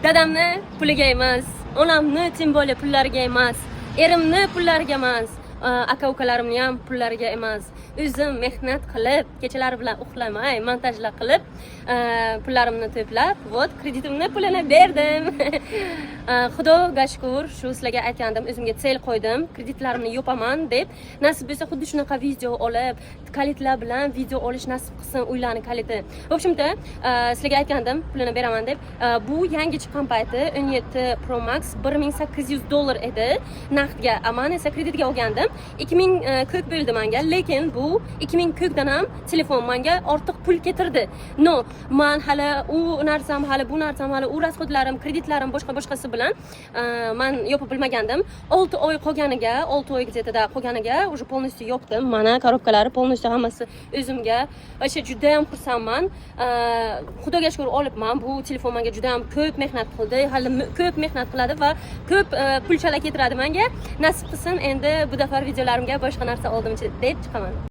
Dadamni puliga emas, onamni tim bolli pullariga emas, erimni pullariga emas, aka-ukalarimni ham pullariga emas. O'zim mehnat qilib, kechalari bilan uxlamay, montajlar qilib, pullarimni to'plab, vot kreditimni pulini berdim. Xudoga shukr, shu sizlarga aytgandim, o'zimga sel qo'ydim, kreditlarimni yopaman deb. Nasib bo'lsa xuddi shunaqa video olib, kalitlar bilan video olish nasib qilsin, uylarni kaliti. В общем-то, sizlarga aytgandim, pulini beraman deb. Bu yangi chiqqan payti 17 Pro Max $1800 edi naqdga. Men esa kreditga olgandim. 2040 bo'ldi menga, lekin bu 2040 dan ham telefon menga ortiq pul ketirdi. No, men hali u narsam, hali bu narsam, hali u rasxodlarim, kreditlarim boshqasi bilan men yopib bilmagandim. 6 oy qolganiga, 6 oy где-то qolganiga уже полностью yopdim. Mana korobkalari полностью hammasi o'zimga. O'sha juda ham xursandman. Xudoga shukr olibman. Bu telefon menga juda ham ko'p mehnat qildi, hali ko'p mehnat qiladi va ko'p pulchalar ketiradi menga. Nasib qilsin, endi bu dafar videolarimga boshqa narsa oldim deb chiqaman.